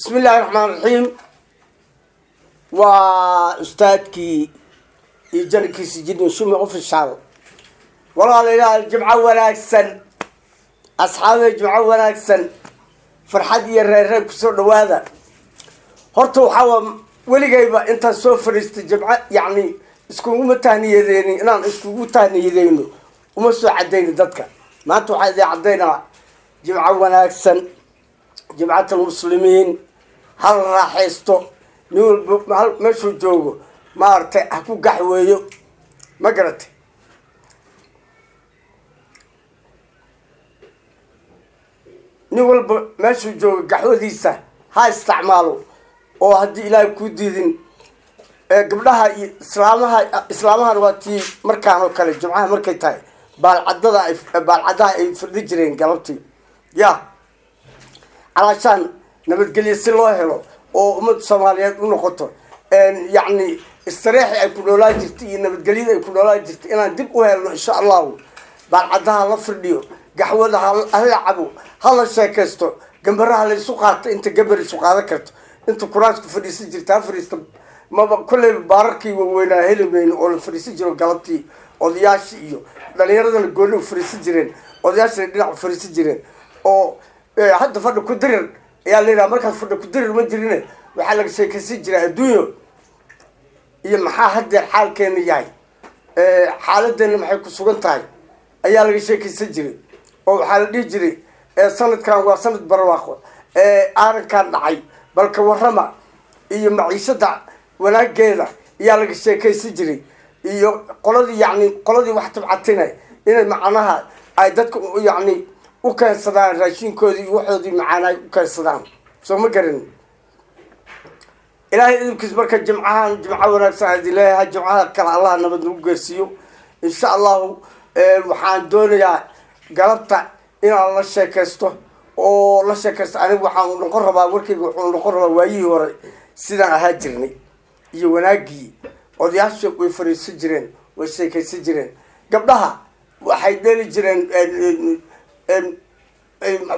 بسم الله الرحمن الرحيم وأستاذكي يجركي سجن شمي أوفيشال والله لا الجمعة ولا أحسن أصحاب الجمعة ولا أحسن فرحتي الرئيس كسر هذا هرتو حوام ولي جايبة أنت سوفر استجمع يعني اسكو متهني ذيني أنا اسكو متهني ذينه ومسوا عدين ضدك ما أنتوا حاجة عدينا جمعة ولا أحسن جماعة المسلمين هل راح يستو نقول هل مشوا جوجو ما أرتي أكو قحويو ما قرأت نقول مشوا جوجو قحوة ديسة هاي استعمالوا أو هدي إلى كودين قبلها إسلامها رواتي مركانو كله جماعة مركتاي بالعداء في الرجلين قلبتي يا علشان نبتقلي سلوه هلو ومد صوماليات ونقطه يعني استريحي يكون ولا جرتي نبتقلي يكون ولا جرتي أنا دبقوا هلو إن شاء الله بعدها الله فرديو قحوة هلا عبو هلا شاكستو جنبرها للسوقات أنت جبر السوقات ذكرت أنت كراسك فريس جرت فريس ما كل باركي وين هلمين أو فريس جرو قلبتي أضياش إيو لأن يرد الجولو فريس جرين أضياش اللي فريس جرين أو حتى فرد كدرر يا لينا مركز فرد كدرر ما جرينا وحلق شيء كسجرة الدنيا هي محا حد الحال كان جاي حالة إنه محيك سوقنتاي أيا لقى شيء كسجرة أو حال يجري سنة كان وسنة برواقه أنا كان نعي بل كورما هي معيشة ولا جيدة يا لقى شيء كسجرة هي قلدي يعني قلدي واحد بعتنا إن معناها عيدتك يعني وكان صدام راشين كودي وحدي معانا وكان صدام سو ما قرن إلهي إذا كسبرك جمعة ونكسر هذه إلهي الجمعة كلا الله نبض نقرسيو إن شاء الله وحان دونيا قلبت إن الله شاكسته أو الله شاكست أنا وحان نقربا وركي وحان نقربا ويي وري سيدان أهاجرني يوناقي ودياشك ويفري سجرين وشيكي سجرين قبلها وحيدالي جرين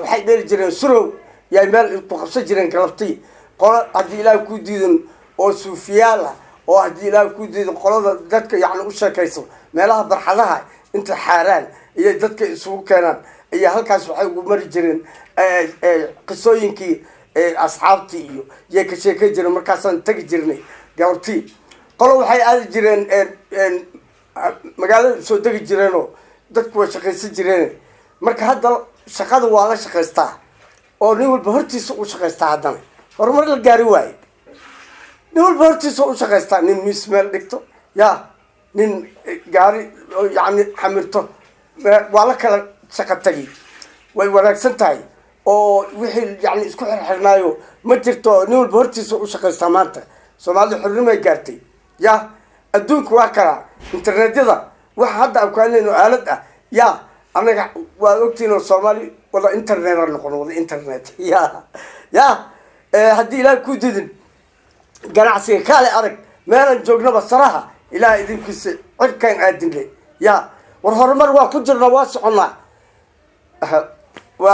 waxay dhali jireen surow yaa meel ku qabsan jireen galabtii qolo hadii ilaahay ku diidan oo suufiyaal ah oo hadii ilaahay ku diidan qolada dadka yaani u sheekayso meelaha barxadaha inta xaaraan iyo dadka isugu keenan iyo halkaas waxay ugu mari jireen qisooyinkii asxaabtii iyo ka sheekay jireen markaasaan tagi jirnay galabtii qolo waxay aadi jireen magaalada soo degi jireen oo dadku way shaqaysan jireen marka hadda shaqada waa la shaqaystaa oo nin walba hortiisa u shaqaystaa haddana horumar la gaari waaye nin walba hortiisa u shaqaystaa nin mismeel dhigto yaa nin gaari yani xamirto waa la kala shaqo tagi way wanaagsan tahay oo wixii yani isku xirxirnaayo ma jirto nin walba hortiisa u shaqaystaa maanta soomaalida xornimay gaartay yaa adduunku waa kala internetyada waxa hadda aan ku hadlayno aalad ah yaa أنا وقتنا الصومالي ولا إنترنت نقول ولا إنترنت يا هدي لا كودين جناعسي كالي أرك ما نجوجنا بصراحة إلى إذن كيس كان قادين لي يا والهرمر وكجر نواس عنا و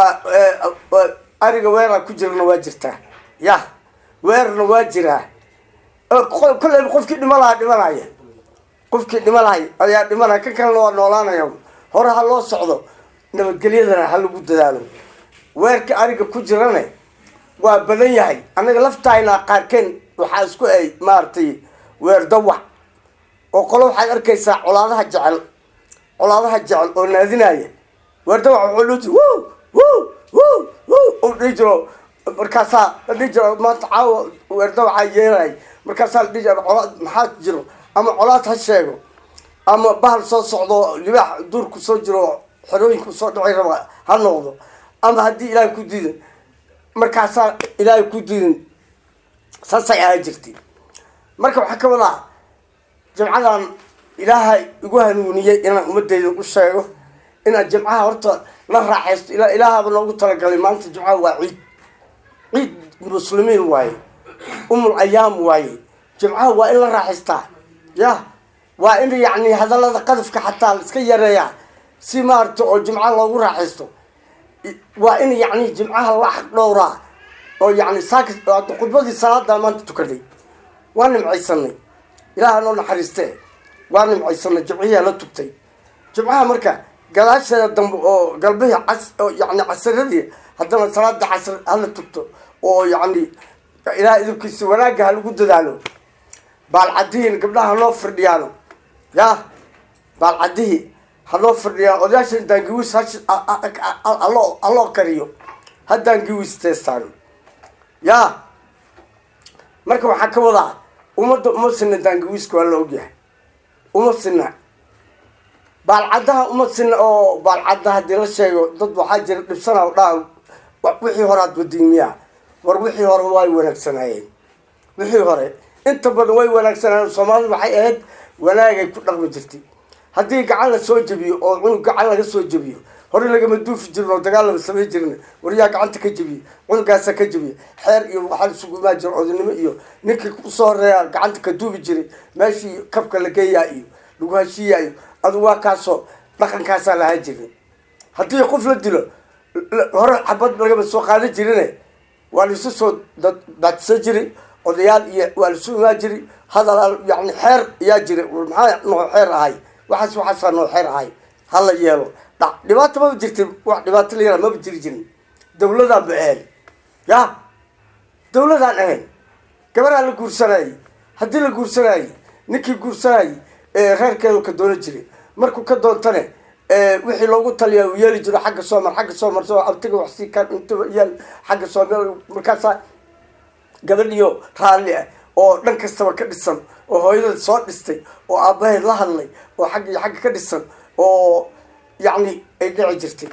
أرجع وير كجر نواجرته يا وير نواجره كل قف كده ملاهي قف كده ملاهي يا دملاهي كان لو نولانا يوم hore ha loo socdo nabadgelyadana ha lagu dadaalo weerka ariga ku jirana waa badan yahay anaga laftayna qaarkeen waxa isku ay maartay weer dawac oo qolo waxay arkaysaa colaadaha jecel oo naadinaya weer dawac wuxuu oo dhijro markaasa dhijro ma taawo weer dawac yeeray markaasa dhijro colaad maxaa jiro ama colaad ha sheego ama bahal soo socdo libaax duurku soo jiro xorooyinku soo dhacay raba ha noqdo ama hadii ilaahay ku diidan markaas ilaahay ku diidan saasay ay jirtay marka waxa ka wada jamcadan ilaahay ugu hanuuniyay inaan umadeeyo u sheego inaan jamcaha horta la raaxaysto ilaahaba noogu talagalay maanta jamcaha waa ciid muslimiin waaye ayaam waaye jamcaha waa in la raaxaystaa yaa وإن يعني هذا اللي قذف كحتى السكيرية سمارته أو جمعة الله وراحسته وإن يعني جمعة الله حق دورة oo yacni saaka khudbadii salaada maanta tukaday waa nimcaysanay ilaaha noo naxariistee waa nimcaysanay jimciyaa la tugtay jimcaha marka gadaasheeda dambe oo galbihii oo yacni casaradii haddana salaada casr hala tugto oo yacni ilaah idinkiisa wanaagga ha lagu dadaalo baalcadihiin gabdhaha loo firdhiyaano yaa baalcadihii haloo firdhiyaa odayaasha daangiwis alloo kariyo ha daangiwisteestaan yaa marka waxaa ka wadaa ummadda uma sinna daangiwiska waa la ogyahay uma sinna baalcadaha uma sinna oo baalcadda haddii la sheego dad waxaa jira dhibsana o dhaa wixii hore aad wadiimiyaa war wixii hore way wanaagsanaayeen wixii hore inta badan way wanaagsanaayeen soomaalidu waxay ahayd wanaagay ku dhaqmi jirtay haddii gacan la soo jebiyo oo cunug gacan laga soo jebiyo hore lagama duufi jirin oo dagaal lama samayn jirin waryaa gacanta ka jebiye cunugaasa ka jebiye xeer iyo waxaa isugu imaan jira odanimo iyo ninkii kusoo horeeya gacanta ka duubi jiray meeshii kabka la geeyaa iyo lagu heshiiyaa iyo adu waa kaasoo dhaqankaasaa lahaa jirin haddii qof la dilo hore xabad lagama soo qaadan jirine waa laisu soo daadsan jiray odayaal iyo waa laisu imaan jiray hadal yani xeer ayaa jiray maxaa noo xeer ahay waxaasaa noo xeer ahay hala yeelo dhibaato maba jirtin wax dhibaato la yaraa maba jiri jirin dawladaan ba ahayn ya dawladaan ahayn gabarhaa la guursanayay haddii la guursanayay ninkii guursanayay reerkeedu ka doonan jiray markuu ka doontane wixii loogu taliya uu yeeli jiro xagga soomar soo abtiga waxsii ka intuba yeel xagga soomar markaasaa gabadhiyo raalli ah oo dhan kastaba ka dhisan oo hooyadada soo dhistay oo aabbaheed la hadlay oo xagga iyo xagga ka dhisan oo yacni ay dhici jirtay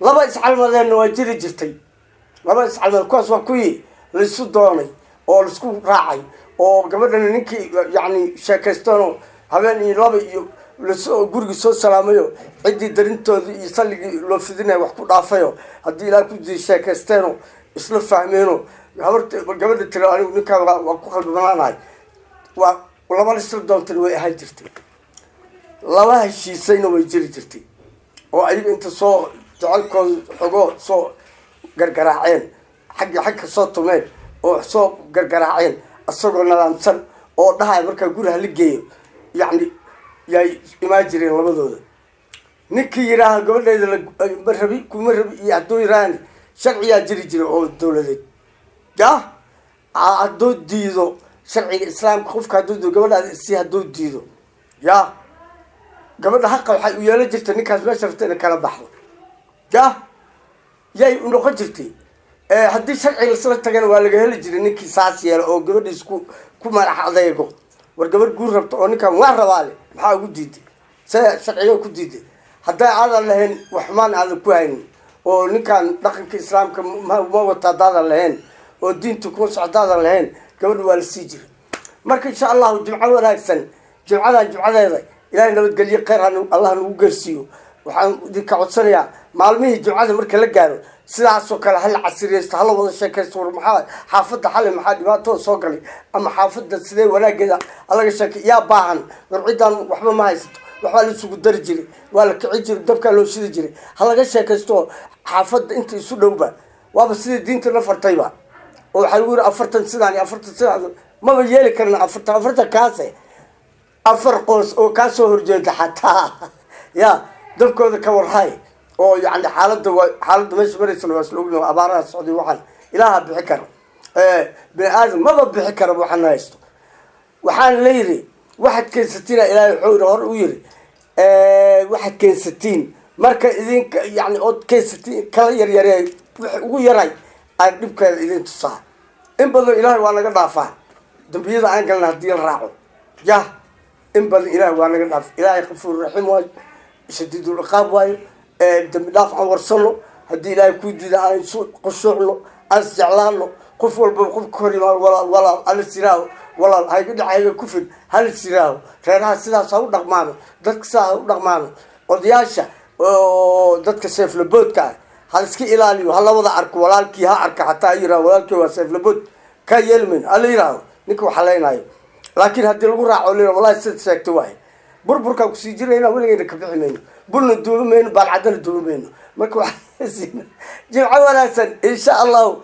laba iscalmadeenna waa jiri jirtay laba iscalmadeed kuwaas waa kuwii laisu doonay oo laisku raacay oo gabadhana ninkii yacni sheekaystoonoo habeen iyo laba iyo lasoo gurigii soo salaamayo ciddii darintoodii iyo salligii loo fidinaya wax ku dhaafayo haddii ilaa kudii sheekaysteeno isla fahmeeno habarta gabadha tiri anigu ninkaa waa ku qalbibanaanahay waa laba isla doontana way ahaan jirtay laba heshiisayna way jiri jirtay oo ayaga inta soo jacaylkooda xogoo soo gargaraaceen xagga soo tumeen oo soo gargaraaceen isagoo nadaamsan oo dhahay markaa guri hala geeyo yacni yay imaan jireen labadooda ninkii yidhaaha gabadheeda ma rabi kuma rabi iyo hadduu yidhaahani sharciyaa jiri jira oo dawladeed ya hadduu diido sharciga islaamka qofka hadduu diido gabadhaada si hadduu diido ya gabadha haqa waxay u yeelan jirtay ninkaas meesha rabta inay kala baxdo ya yay u noqon jirtay haddii sharciga lasla tagana waa laga heli jiray ninkii saas yeelo oo gabadhiis ku madax adeego war gabadh guur rabta oo ninkaan waa rabaale maxaa ugu diiday see sharciga ku diiday hadday aadan lahayn waxmaan aadan ku haynin oo ninkaan dhaqanka islaamka ma wata haddaadan lahayn oo diinta kuma socdaadan lahayn gabadha waa la sii jiray marka insha allahu jimco wanaagsan jimcadeeda ilaahay nabadgelye kheyr allah nagu geersiiyo waxaan idinka codsanayaa maalmihii jimcada marka la gaaro sidaasoo kale hala casiriyeysto hala wada sheekaysto war maxaa xaafadda xalay maxaa dhibaatada soo galay ama xaafadda sidee wanaageeda alaga sheekay yaa baahan war ciddaan waxba ma haysato waxbaa la isugu dari jiray waa la kici jiray dabkaa loo shidi jiray ha laga sheekaysto xaafadda inta isu dhowba waaba sidai diinta na fartayba oo waxaa lagu yiri 40 sidaan iyo 40 sidaan maba yeeli karna 40 kaase afar qoys oo ka soo horjeeda xataa ya dabkooda ka warhay oo yani xaaladda meesha maraysan waa isla ognahay abaaraha socday waxaan ilaaha bixi karo bini aadam maba bixi karo waxaan haysto waxaan leeyahay waxaad keensatiin ilaahay wuxuu hor u yiri waxaad keensatiin marka idinka yani ood keensatiin kala yaryarey wixii ugu yaray aan dhibkeeda idin tusaa in badan ilaahay waa naga dhaafaa dambiyada aan galna haddii la raaco ya in badan ilaahay waa naga dhaaf ilaahay qafuur raxiim waayo shadiidul iqaab waayo dambi dhaaf aan warsano haddii ilaahay kuu diida aan isu qushuucno aan isjeclaano qof walba qofka hor imaan walaal ala siraaho walaal hayga dhacayga ku fid hala siraaho reeraha sidaas ha u dhaqmaano dadka sidaas ha u dhaqmaano odayaasha oo dadka seeflaboodka ah hal iska ilaaliyo hala wada arko walaalkii ha arka xataa yiraaho walaalkii waa seeflabood ka yeelmin ala yiraaho ninka waxa leenayo laakiin haddii lagu raaco leeyahay wallahi sid sheegto waay burburka ku sii jirayna weligeena ka bixi mayno bulna duumayno bal cadal duumayno marka waxa jimco wanaagsan insha Allah